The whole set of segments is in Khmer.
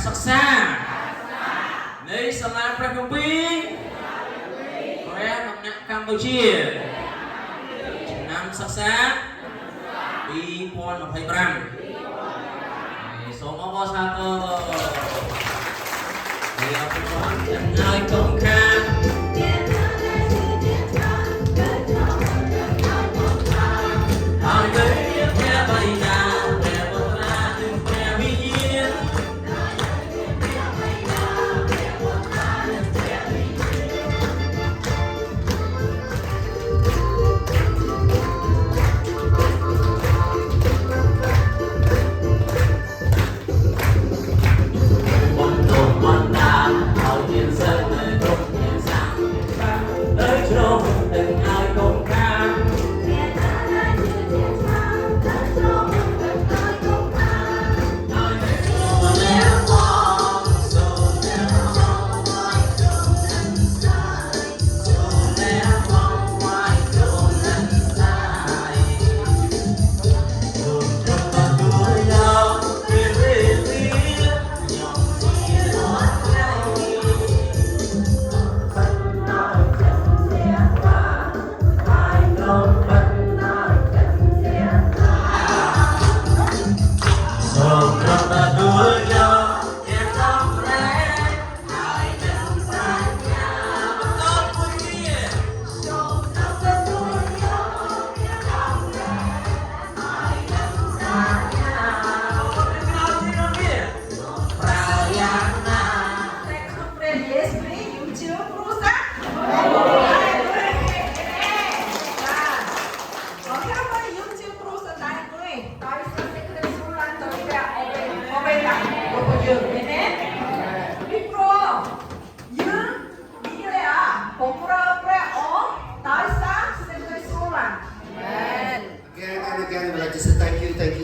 សិក្សានៃសាលាព្រះគម្ពីរព្រះដំណាក់កម្ពុជាឆ្នាំសិក្សា2025សូមអបអរសាទរហើយអរគុណចំណាយកូនខាងហើយព្រះបិតាព្រះបុត្រានិងព្រះវិញ្ញាណ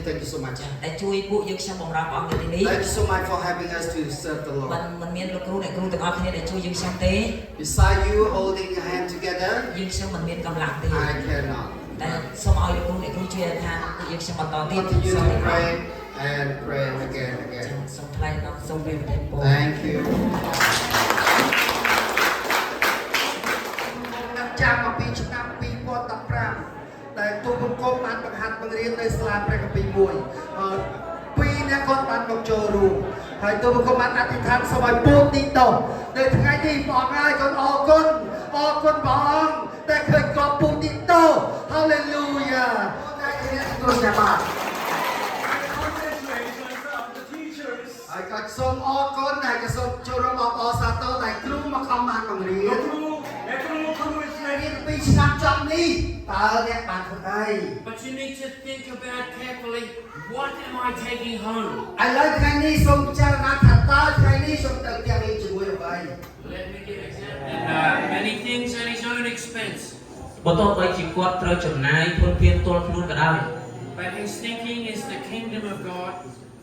Thank you so much. Thank you so much for having us to serve the Lord. Beside you holding your hand together, I cannot. Continue to pray and pray again. Thank you. ចាំអំពីឆ្នាំ2015ដែលទូបង្គំបានបង្ហាត់បង្រៀននៅសាលាព្រះគម្ពីរមួយពីរអ្នកគាត់បានមកចូលរួមហើយទូបង្គំបានអធិដ្ឋានសូមឲ្យពូទីតោនៅថ្ងៃនេះព្រះអង្គហើយគាត់អរគុណព្រះអង្គតែឃើញគាត់ពូទីតោ Hallelujah ថ្ងៃនេះទូស្ដាប់ហើយក៏សូមអរគុណហើយក៏សូមចូលរួមអបអរសាទរតែគ្រូមកខំបានបង្រៀនពីឆ្នាំចំនេះតើអ្នកបានធ្វើអី But you need to think about carefully what am I taking home ឥឡូវថ្ងៃនេះសូមពិចារណាថាតើថ្ងៃនេះសូមទៅផ្ទះនេះជាមួយអ្វី Let me give example many things at his own expense បើតើបីជាគាត់ត្រូវចំណាយធនធានផ្ទាល់ខ្លួនក៏ដោយ But his thinking is the kingdom of God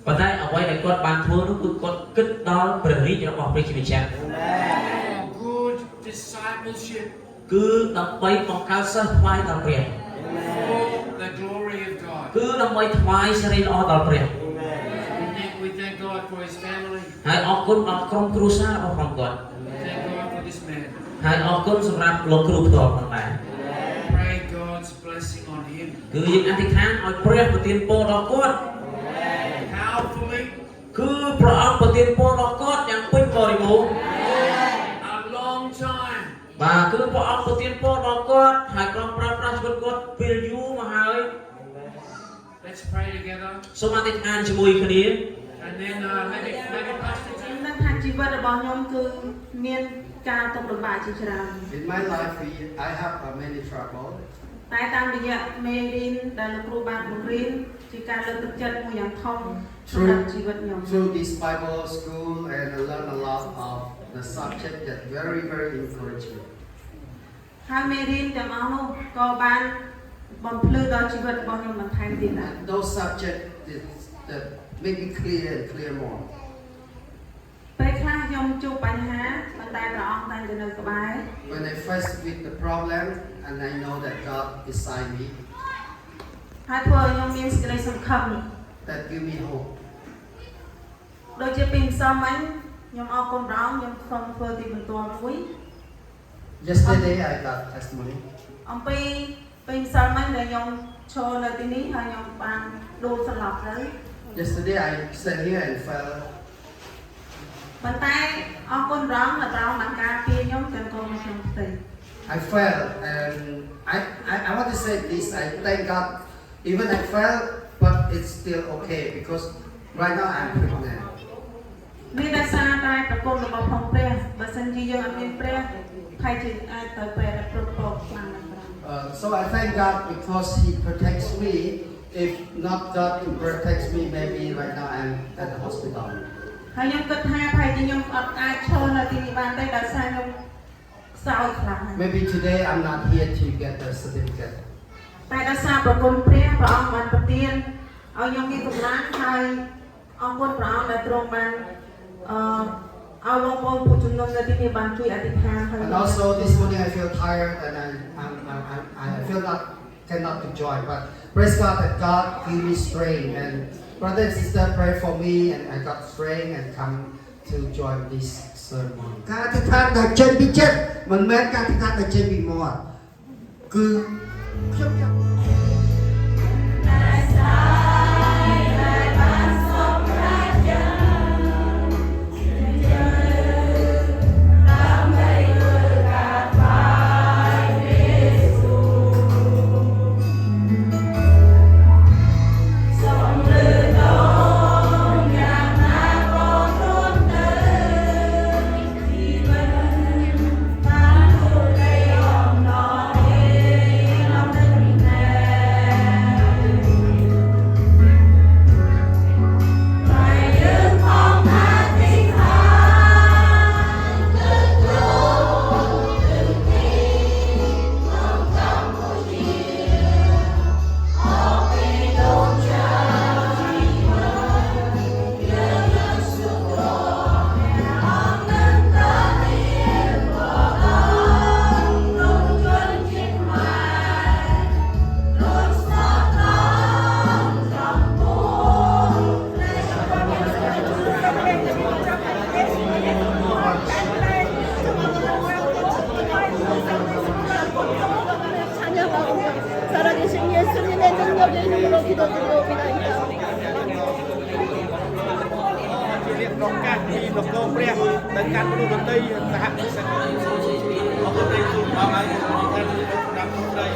ប៉ុន្តែអ្វីដែលគាត់បានធ្វើនោះគឺគាត់គិតដល់ព្រះរាជរបស់ព្រះជាម្ចាស់ Good discipleship គឺដើម្បីបង្កើតសិស្សថ្វាយដល់ព្រះ The glory of God គឺដើម្បីថ្វាយសេរីល្អដល់ព្រះ We thank God for his family ហើយអរគុណដល់ក្រុមគ្រួសាររបស់ផងគាត់ Thank God for this man ហើយអរគុណសម្រាប់លោកគ្រូផ្ទាល់ផងដែរ Pray God's blessing on him គឺយើងអធិដ្ឋានឲ្យព្រះប្រទានពរដល់គាត់ Powerfully គឺព្រះអង្គប្រទានពរដល់គាត់យ៉ាងពេញបរិបូរណ៍ A long time បាទគឺព្រះអង្គប្រទានពរដល់គាត់ហើយក្រុមប្រើប្រាស់ជីវិតគាត់ពេលយូរមកហើយ Let's pray together សូមអធិដ្ឋានជាមួយគ្នា And then maybe pastor នឹងថាជីវិតរបស់ខ្ញុំគឺមានការទុកលំបាកជាច្រើន In my life I have many trouble តែតាមរយៈមេរៀនដែលលោកគ្រូបានបង្រៀនជាការលើកទឹកចិត្តមួយយ៉ាងធំសម្រាប់ជីវិតខ្ញុំ Through this Bible school and I learn a lot of the subject that very encouraging ហើយមេរៀនទាំងអស់នោះក៏បានបំភ្លឺដល់ជីវិតរបស់ខ្ញុំបន្ថែមទៀតដែរ Those subjects that make me clear more ពេលខ្លះខ្ញុំជួបបញ្ហាប៉ុន្តែព្រះអង្គតែងតែនៅក្បែរ When I face with the problem and I know that God beside me ហើយធ្វើឲ្យខ្ញុំមានសេចក្តីសង្ឃឹម that give me hope ដូចជាពីម្សិលមិញខ្ញុំអរគុណព្រះអង្គខ្ញុំសូមធ្វើទីបន្ទាល់មួយ Yesterday I got testimony. អំពីពេលម្សិលមិញដែលខ្ញុំឈរនៅទីនេះហើយខ្ញុំបានដួលសន្លប់ទៅ Yesterday I stand here and fell. ប៉ុន្តែអរគុណព្រះអង្គដែលព្រះអង្គបានការពារខ្ញុំទាំងកូនខ្ញុំផ្ទៃ I fell and I want to say this. I thank God. Even I fell, but it's still okay because right now I'm pregnant. មានតែសារតែប្រគុណរបស់ផងព្រះបើសិនជាយើងអត់មានព្រះហើយជាអាចទៅពេលដែលប្រកបខ្លាំងណាស់ព្រះ So I thank God because He protects me. If not God to protect me, maybe right now I'm at the hospital. ហើយខ្ញុំគិតថាប្រហែលជាខ្ញុំអត់អាចឈរនៅទីនេះបានទេដោយសារខ្ញុំខ្សោយខ្លាំងណាស់ Maybe today I'm not here to get the certificate. តែដោយសារប្រគុណព្រះព្រះអង្គបានប្រទានឲ្យខ្ញុំមានកម្លាំងហើយអរគុណព្រះអង្គដែលទ្រង់បានឲ្យបងប្អូនผู้ជំនុំនៅទីនេះបានជួយអធិដ្ឋានហើយ And also this morning I feel tired and I feel cannot to join. But praise God that God give me strength and brother and sister pray for me and I got strength and come to join this ceremony. ការអធិដ្ឋានដែលចេញពីចិត្តមិនមែនការអធិដ្ឋានដែលចេញពីមាត់គឺខ្ញុំចង់ 살아계신 예수님의 능력의 이름으로 기도드리옵나이다. រៀបប្រកាសពីនគរព្រះទៅកាន់មនុស្សដទៃសហគមន៍អរគុណព្រះទូលដល់ហើយថាតាមក្នុងដី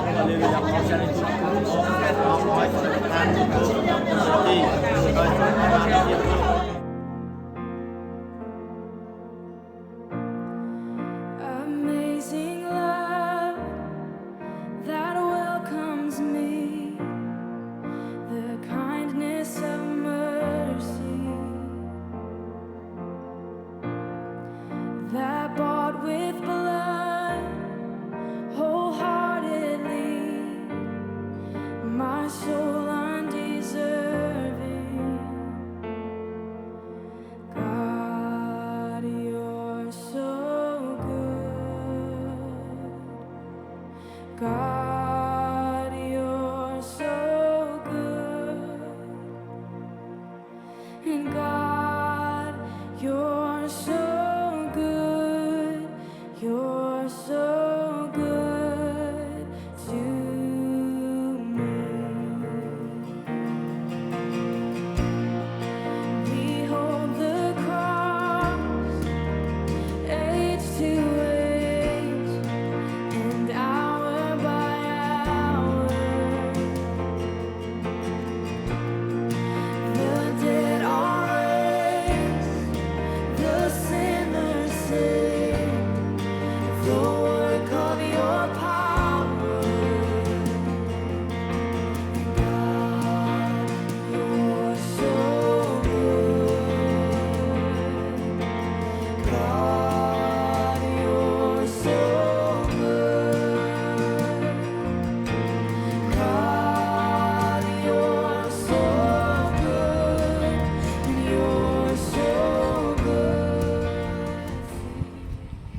ហើយលើយ៉ាងអស្ចារ្យទូលអរគុណព្រះអង្គឲ្យស្ថានភាពទីដោយសូមបានជា